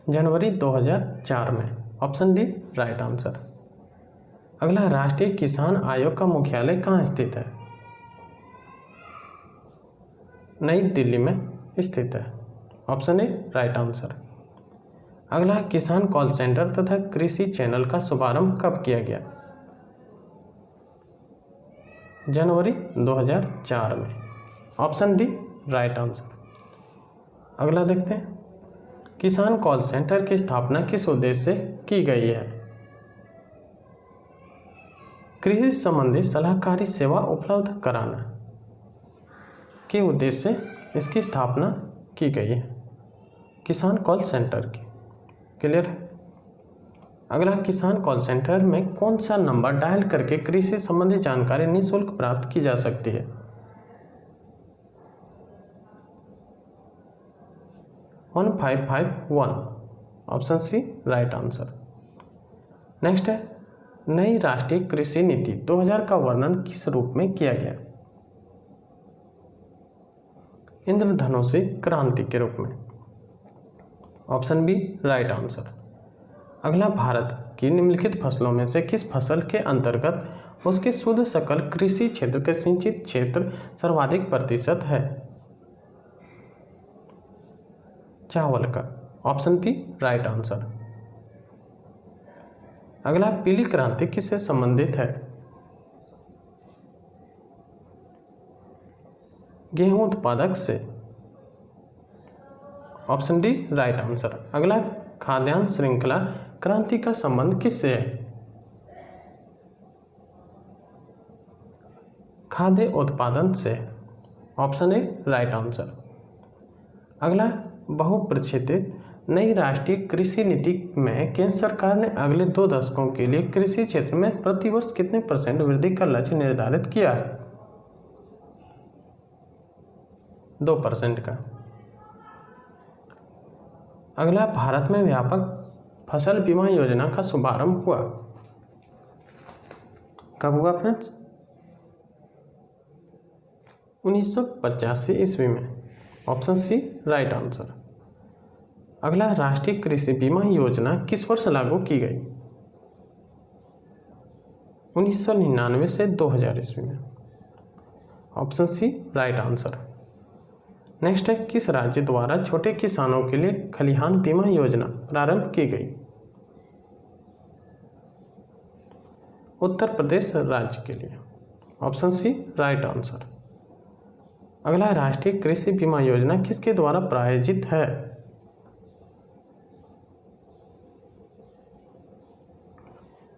[SPEAKER 1] जनवरी 2004 में। Option D right answer. अगला, राष्ट्रीय किसान आयोग का मुख्यालय कहाँ स्थित है? नई दिल्ली में स्थित है। Option A right answer. अगला, किसान कॉल सेंटर तथा कृषि चैनल का शुभारंभ कब किया गया? जनवरी 2004 में। Option D right answer. अगला देखते हैं, किसान कॉल सेंटर की स्थापना किस उद्देश्य से की गई है? कृषि संबंधी सलाहकारी सेवा उपलब्ध कराना के उद्देश्य से इसकी स्थापना की गई है किसान कॉल सेंटर की। क्लियर है? अगला, किसान कॉल सेंटर में कौन सा नंबर डायल करके कृषि संबंधी जानकारी निःशुल्क प्राप्त की जा सकती है? 1551। Option C right answer. Next है, नई राष्ट्रीय कृषि नीति 2000 का वर्णन किस रूप में किया गया? इंद्रधनुषी क्रांति के रूप में। Option B right answer. अगला, भारत की निम्नलिखित फसलों में से किस फसल के अंतर्गत उसके शुद्ध सकल कृषि क्षेत्र के सिंचित क्षेत्र सर्वाधिक प्रतिशत है? चावल का। Option B right answer. अगला, पीली क्रांति किससे संबंधित है? गेहूं उत्पादक से। Option D right answer. अगला, खाद्यान्न श्रृंखला क्रांति का संबंध किससे है? खाद्य उत्पादन से। Option A right answer. अगला, बहुप्रक्षेपित नई राष्ट्रीय कृषि नीति में केंद्र सरकार ने अगले 2 दशकों के लिए कृषि क्षेत्र में प्रतिवर्ष कितने % वृद्धि का लक्ष्य निर्धारित किया है? 2% का। अगला, भारत में व्यापक फसल बीमा योजना का शुभारंभ हुआ कब हुआ फ्रेंड्स? 1985 ईस्वी में। Option C right answer. अगला, राष्ट्रीय कृषि बीमा योजना किस वर्ष लागू की गई? 1999 से 2000 ईस्वी में। Option C right answer. Next है, किस राज्य द्वारा छोटे किसानों के लिए खलिहान बीमा योजना प्रारंभ की गई? उत्तर प्रदेश राज्य के लिए। Option C right answer. अगला, राष्ट्रीय कृषि बीमा योजना किसके द्वारा प्रायोजित है?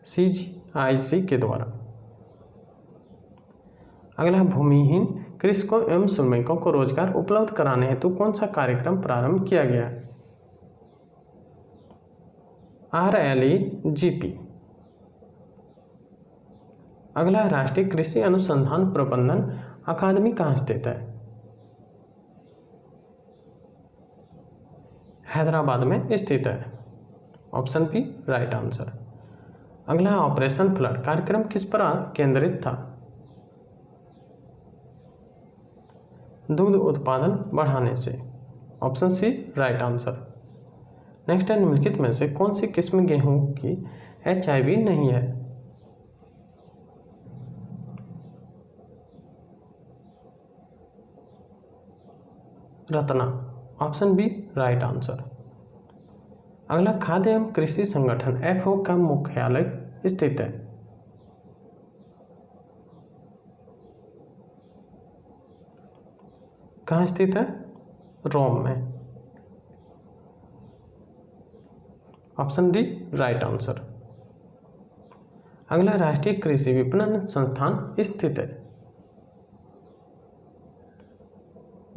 [SPEAKER 1] CGIC के द्वारा। अगला, भूमिहीन कृषकों एवं श्रमिकों को रोजगार उपलब्ध कराने हेतु कौन सा कार्यक्रम प्रारंभ किया गया? RLEGP। अगला, राष्ट्रीय कृषि अनुसंधान प्रबंधन अकादमी कहाँ स्थित है? हैदराबाद में स्थित है। Option B right answer. अगला, ऑपरेशन फ्लड कार्यक्रम किस पर केंद्रित था? दुग्ध उत्पादन बढ़ाने से। Option C right answer. Next है, निम्नलिखित में से कौन सी किस्म गेहूं की HIV नहीं है? रत्ना। Option B right answer. अगला, खाद्य एवं कृषि संगठन FAO का मुख्यालय स्थित है? कहाँ स्थित है? रोम में। Option D right answer. अगला, राष्ट्रीय कृषि विपणन संस्थान स्थित है?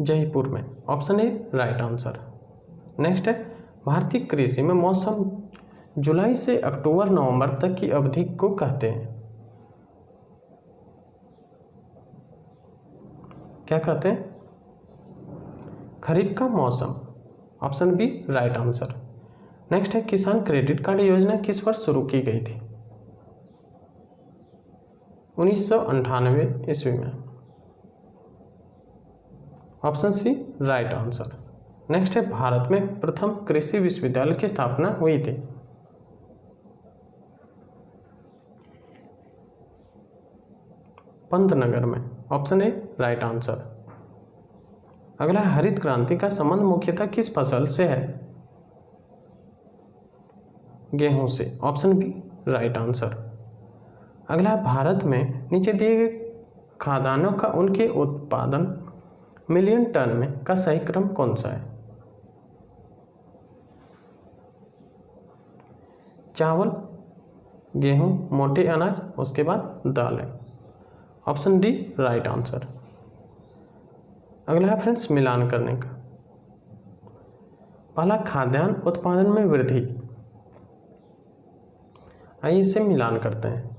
[SPEAKER 1] जयपुर में। Option A right answer. Next है, भारतीय कृषि में मौसम जुलाई से अक्टूबर नवंबर तक की अवधि को कहते हैं? क्या कहते हैं? खरीफ का मौसम। Option B right answer. Next है, किसान क्रेडिट कार्ड योजना किस वर्ष शुरू की गई थी? 1998 ईस्वी में। Option C right answer. Next है, भारत में प्रथम कृषि विश्वविद्यालय की स्थापना हुई थी? पंतनगर में। Option A right answer. अगला, हरित क्रांति का संबंध मुख्यतः किस फसल से है? गेहूं से। Option B right answer. अगला, भारत में नीचे दिए गए खाद्यान्नों का उनके उत्पादन मिलियन टन में का सही क्रम कौन सा है? चावल, गेहूं, मोटे अनाज, उसके बाद दालें। Option D right answer. अगला है फ्रेंड्स, मिलान करने का। पहला, खाद्यान्न उत्पादन में वृद्धि। आइए इसे मिलान करते हैं।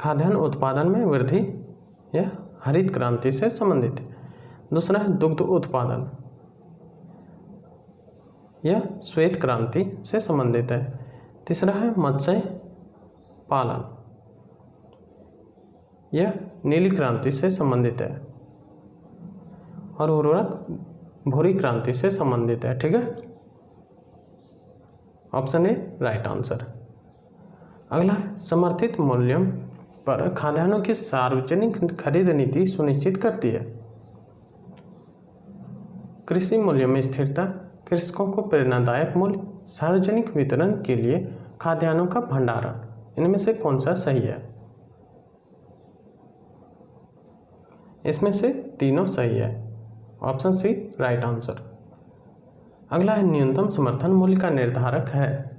[SPEAKER 1] खाद्यान्न उत्पादन में वृद्धि यह हरित क्रांति से संबंधित है। दूसरा है दुग्ध उत्पादन, यह श्वेत क्रांति से संबंधित है। तीसरा है मत्स्य पालन, यह नीली क्रांति से संबंधित है। और उर्वरक भूरी क्रांति से संबंधित है। ठीक है, ऑप्शन ए राइट आंसर। अगला, समर्थित मूल्यों पर खाद्यान्नों की सार्वजनिक खरीद नीति सुनिश्चित करती है? कृषि मूल्यों में स्थिरता, कृषकों को प्रेरणादायक मूल्य, सार्वजनिक वितरण के लिए खाद्यान्नों का भंडारण, इनमें से कौन सा सही है? इसमें से तीनों सही है। Option C right answer. अगला है, न्यूनतम समर्थन मूल्य का निर्धारक है?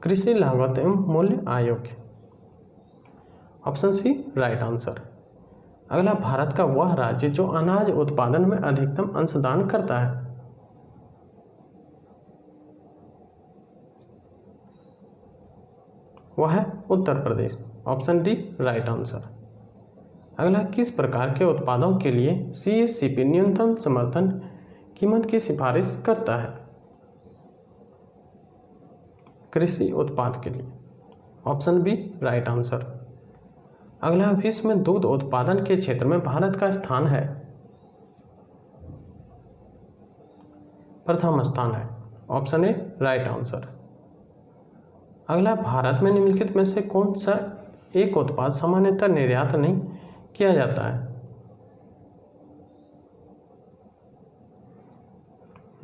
[SPEAKER 1] कृषि लागत एवं मूल्य आयोग। Option C right answer. अगला, भारत का वह राज्य जो अनाज उत्पादन में अधिकतम अंशदान करता है? वह है Uttar Pradesh. Option D right answer. अगला, किस प्रकार के उत्पादों के लिए CSCP न्यूनतम समर्थन कीमत की सिफारिश करता है? कृषि उत्पाद के लिए। Option B right answer. अगला, विश्व में दुग्ध उत्पादन के क्षेत्र में भारत का स्थान है? प्रथम स्थान है। Option A right answer. अगला, भारत में निम्नलिखित में से कौन सा एक उत्पाद सामान्यतः निर्यात नहीं किया जाता है?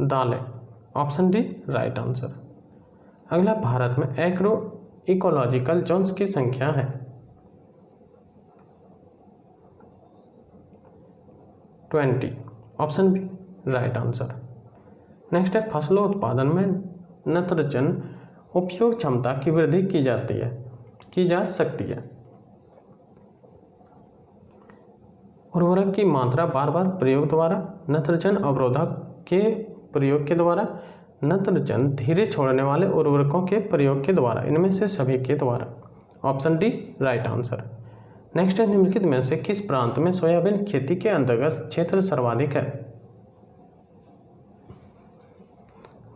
[SPEAKER 1] दालें। Option D right answer. अगला, भारत में एग्रो इकोलॉजिकल जोन्स की संख्या है? 20। Option B right answer. Next है, फसलों उत्पादन में नत्रजन उपयोग क्षमता की वृद्धि की जा सकती है? उर्वरक की मात्रा बार बार प्रयोग द्वारा, नत्रजन अवरोधक के प्रयोग के द्वारा, नत्रजन धीरे छोड़ने वाले उर्वरकों के प्रयोग के द्वारा, इनमें से सभी के द्वारा? Option D right answer. Next है, निम्नलिखित में से किस प्रांत में सोयाबीन खेती के अंतर्गत क्षेत्र सर्वाधिक है?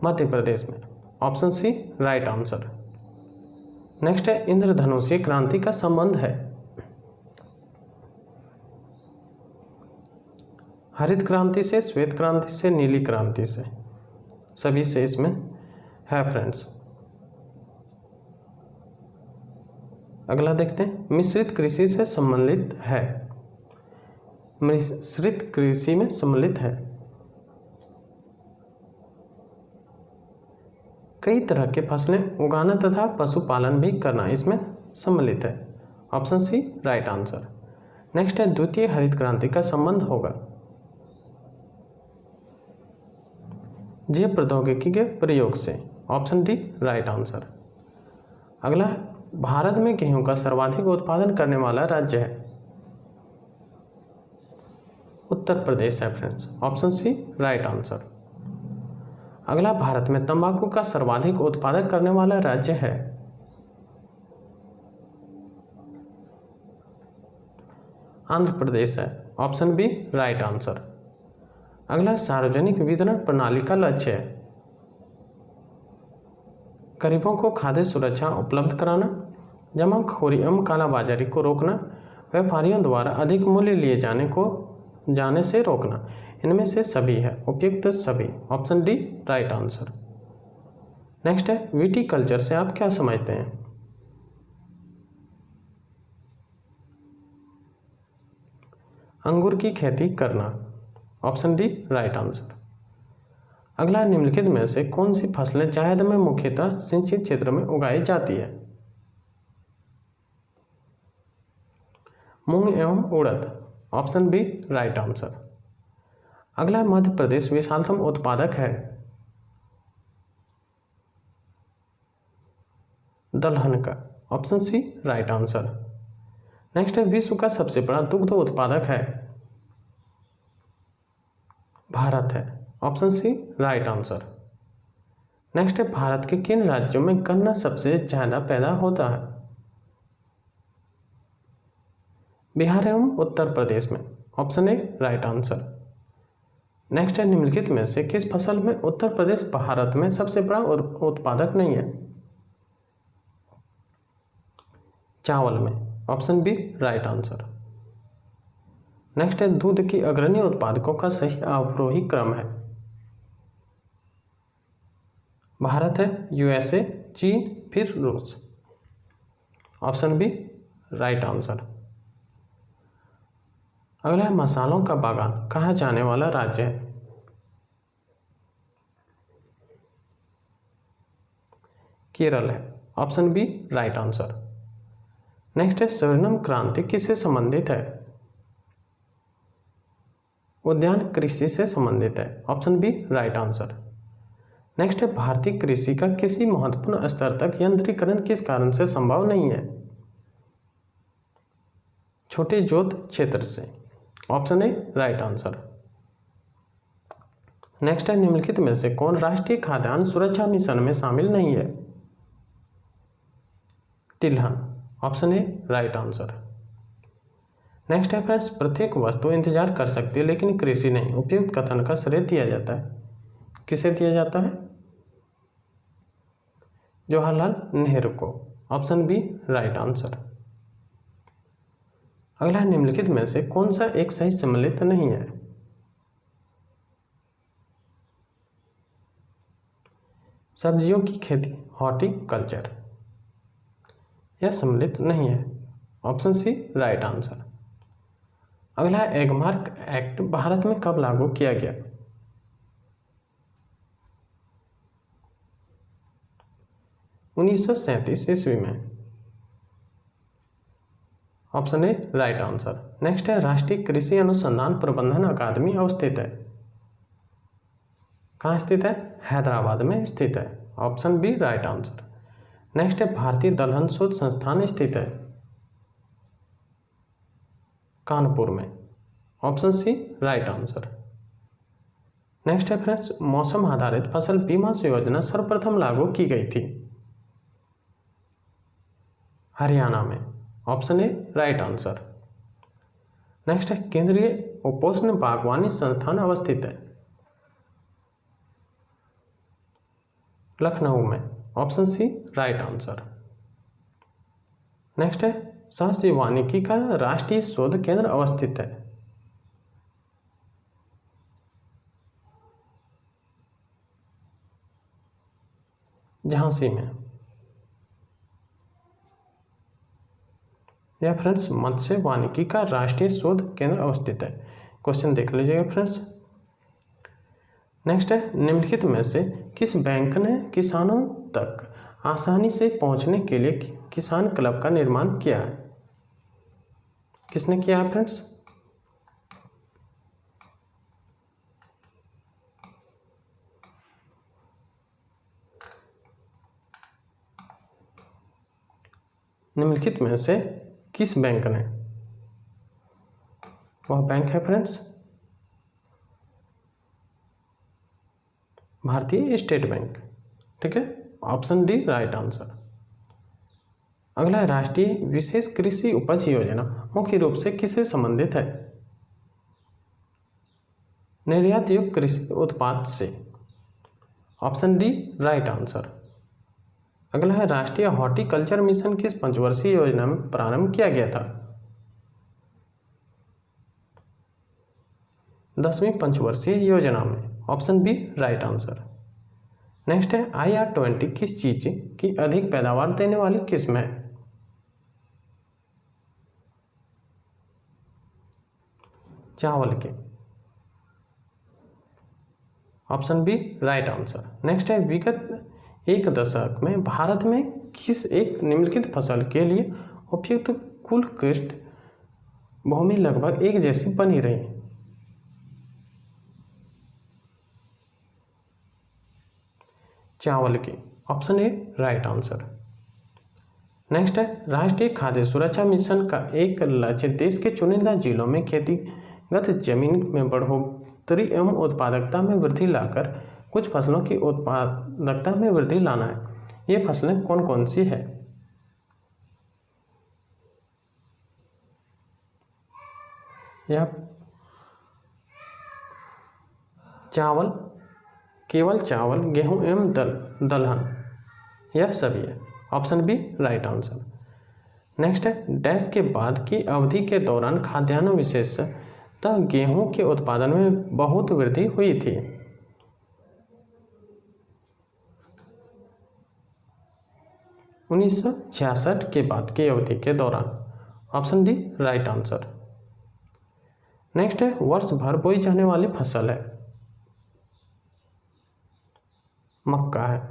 [SPEAKER 1] मध्य प्रदेश में। Option C right answer. Next है, इंद्रधनुषीय क्रांति का संबंध है? हरित क्रांति से, श्वेत क्रांति से, नीली क्रांति से? सभी से इसमें है फ्रेंड्स। अगला देखते हैं, मिश्रित कृषि से सम्मिलित है? मिश्रित कृषि में सम्मिलित है? कई तरह के फसलें उगाना तथा पशुपालन भी करना इसमें सम्मिलित है? Option C right answer. Next है, द्वितीय हरित क्रांति का संबंध होगा? जैव प्रौद्योगिकी के प्रयोग से? Option D right answer. अगला, भारत में गेहूं का सर्वाधिक उत्पादन करने वाला राज्य है? उत्तर प्रदेश है friends. Option C right answer. अगला, भारत में तंबाकू का सर्वाधिक उत्पादन करने वाला राज्य है? आंध्र प्रदेश है। Option B right answer. अगला, सार्वजनिक वितरण प्रणाली का लक्ष्य है? गरीबों को खाद्य सुरक्षा उपलब्ध कराना, जमाखोरी एवं कालाबाजारी को रोकना, व्यापारियों द्वारा अधिक मूल्य लिए जाने से रोकना, इनमें से सभी है? उपयुक्त सभी। Option D right answer. Next है, विटीकल्चर से आप क्या समझते हैं? अंगूर की खेती करना? Option D right answer. अगला, निम्नलिखित में से कौन सी फसलें जायद में मुख्यतः सिंचित क्षेत्र में उगाई जाती है? मूंग एवं उड़द? Option B right answer. अगला, मध्य प्रदेश विशालतम उत्पादक है? दलहन का? Option C right answer. Next है, विश्व का सबसे बड़ा दुग्ध उत्पादक है? भारत है। Option C right answer. Next है, भारत के किन राज्यों में गन्ना सबसे ज्यादा पैदा होता है? बिहार एवं उत्तर प्रदेश में? Option A right answer. Next है, निम्नलिखित में से किस फसल में उत्तर प्रदेश भारत में सबसे बड़ा उत्पादक नहीं है? चावल में? Option B right answer. Next है, दूध की अग्रणी उत्पादकों का सही आरोही क्रम है? भारत है, यूएसए, चीन, फिर रूस? Option B right answer. अगला है, मसालों का बागान कहा जाने वाला राज्य है? केरल है। Option B right answer. Next है, स्वर्णिम क्रांति किससे संबंधित है? उद्यान कृषि से संबंधित है? Option B right answer. Next है, भारतीय कृषि का किसी महत्वपूर्ण स्तर तक यंत्रीकरण किस कारण से संभव नहीं है? छोटे जोत क्षेत्र से? Option A right answer. Next है, निम्नलिखित में से कौन राष्ट्रीय खाद्यान्न सुरक्षा मिशन में शामिल नहीं है? तिलहन? Option A right answer. Next है फ्रेंड्स, प्रत्येक वस्तु इंतजार कर सकती है लेकिन कृषि नहीं, उपयुक्त कथन का श्रेय दिया जाता है? किसे दिया जाता है? जवाहरलाल नेहरू को। Option B right answer. अगला, निम्नलिखित में से कौन सा एक सही सम्मिलित नहीं है? सब्जियों की खेती, हॉर्टिकल्चर? यह सम्मिलित नहीं है। Option C right answer. अगला है एगमार्क एक्ट भारत में कब लागू किया गया? 1937 ईस्वी में। Option A right answer. Next है राष्ट्रीय कृषि अनुसंधान प्रबंधन अकादमी अवस्थित है? कहाँ स्थित है? हैदराबाद में स्थित है। Option B right answer. Next है भारतीय दलहन शोध संस्थान स्थित है? कानपुर में। Option C right answer. Next है फ्रेंड्स मौसम आधारित फसल बीमा योजना सर्वप्रथम लागू की गई थी? हरियाणा में। Option A right answer. Next है केंद्रीय उपोष्ण बागवानी संस्थान अवस्थित है? लखनऊ में। Option C right answer. Next है सहसी वानिकी का राष्ट्रीय शोध केंद्र अवस्थित है? झांसी में। यह फ्रेंड्स मत्स्य वानिकी का राष्ट्रीय शोध केंद्र अवस्थित है। क्वेश्चन देख लीजिएगा फ्रेंड्स। नेक्स्ट है निम्नलिखित में से किस बैंक ने किसानों तक आसानी से पहुंचने के लिए किसान क्लब का निर्माण किया है? किसने किया है फ्रेंड्स? निम्नलिखित में से किस बैंक ने? वह बैंक है फ्रेंड्स भारतीय स्टेट बैंक। ठीक है, ऑप्शन डी राइट आंसर। अगला है राष्ट्रीय विशेष कृषि उपज योजना मुख्य रूप से किससे संबंधित है? निर्यात युक्त कृषि उत्पाद से। Option D right answer. अगला है राष्ट्रीय हॉर्टिकल्चर मिशन किस पंचवर्षीय योजना में प्रारंभ किया गया था? 10वीं पंचवर्षीय योजना में। Option B right answer. Next है IR-20 किस चीज की अधिक पैदावार देने वाली किस्म है? चावल के। Option B right answer. Next है विगत एक दशक में भारत में किस एक निम्नलिखित फसल के लिए उपयुक्त कुल कृषि भूमि लगभग एक जैसी बनी रही? चावल की। Option A right answer. Next है राष्ट्रीय खाद्य सुरक्षा मिशन का एक लक्ष्य देश के चुनिंदा जिलों में खेतीगत जमीन में बढ़ोतरी एवं उत्पादकता में वृद्धि लाकर कुछ फसलों की उत्पादकता में वृद्धि लाना है। ये फसलें कौन कौन सी है? यह चावल, केवल चावल, गेहूं एवं दलहन, यह सभी है। Option B right answer. Next है डैश के बाद की अवधि के दौरान खाद्यान्न विशेषतः गेहूं के उत्पादन में बहुत वृद्धि हुई थी? उन्नीस सौ 66 के बाद की अवधि के दौरान। Option D right answer. Next है वर्ष भर बोई जाने वाली फसल है? मक्का है।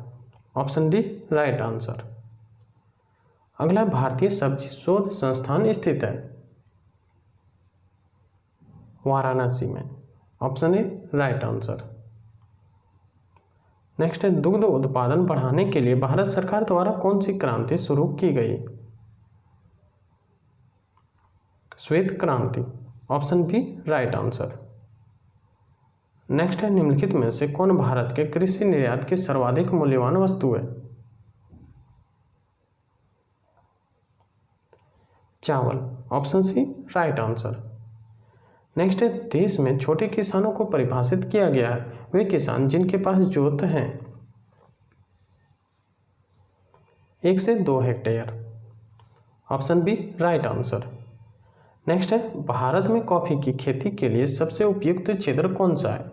[SPEAKER 1] Option D right answer. अगला भारतीय सब्जी शोध संस्थान स्थित है? वाराणसी में। Option A right answer. Next है दुग्ध उत्पादन बढ़ाने के लिए भारत सरकार द्वारा कौन सी क्रांति शुरू की गई? श्वेत क्रांति। Option B right answer. Next है निम्नलिखित में से कौन भारत के कृषि निर्यात की सर्वाधिक मूल्यवान वस्तु है? चावल। Option C right answer. Next है देश में छोटे किसानों को परिभाषित किया गया है वे किसान जिनके पास जोत हैं 1 से 2 hectare. Option B right answer. Next है भारत में कॉफी की खेती के लिए सबसे उपयुक्त क्षेत्र कौन सा है?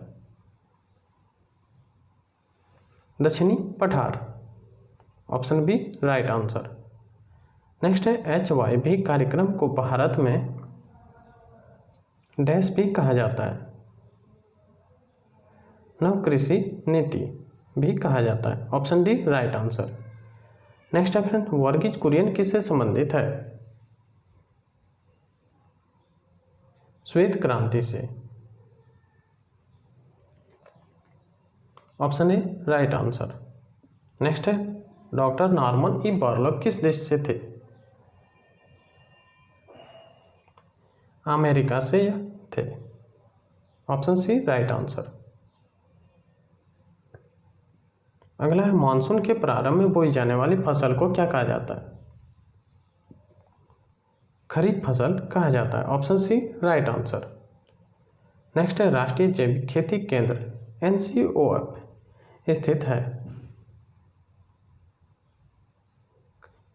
[SPEAKER 1] दक्षिणी पठार। Option B right answer. Next है HY कार्यक्रम को भारत में डैश भी कहा जाता है, नव कृषि नीति भी कहा जाता है। Option D right answer. Next है फ्रेंड, वर्गीज कुरियन किससे संबंधित है? श्वेत क्रांति से। Option A right answer. Next है, डॉक्टर नॉर्मन ई बोरलॉग किस देश से थे? अमेरिका से थे। Option C right answer. अगला है, मानसून के प्रारंभ में बोई जाने वाली फसल को क्या कहा जाता है? खरीफ फसल कहा जाता है। Option C right answer. Next है, राष्ट्रीय जैविक खेती केंद्र NCOF स्थित है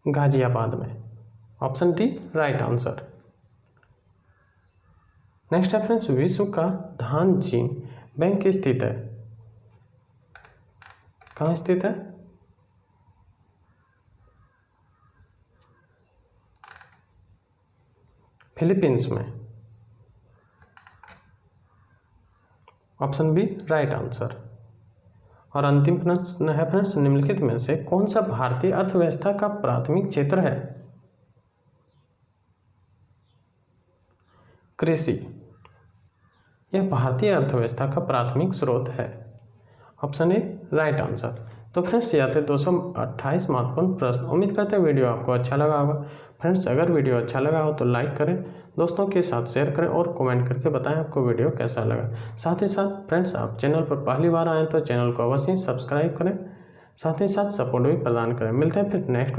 [SPEAKER 1] गाजियाबाद में। Option D right answer. Next है फ्रेंड्स, विश्व का धान जीन बैंक स्थित है, कहाँ स्थित है? फिलीपींस में। Option B right answer. और अंतिम प्रश्न है फ्रेंड्स, निम्नलिखित में से कौन सा भारतीय अर्थव्यवस्था का प्राथमिक क्षेत्र है? कृषि। यह भारतीय अर्थव्यवस्था का प्राथमिक स्रोत है। Option A right answer. तो फ्रेंड्स, यह थे 228 महत्वपूर्ण प्रश्न। उम्मीद करते हैं वीडियो आपको अच्छा लगा होगा। फ्रेंड्स, अगर वीडियो अच्छा लगा हो तो लाइक करें, दोस्तों के साथ शेयर करें और कमेंट करके बताएं आपको वीडियो कैसा लगा। साथ ही साथ फ्रेंड्स, आप चैनल पर पहली बार आएँ तो चैनल को अवश्य सब्सक्राइब करें, साथ ही साथ सपोर्ट भी प्रदान करें। मिलते हैं फिर नेक्स्ट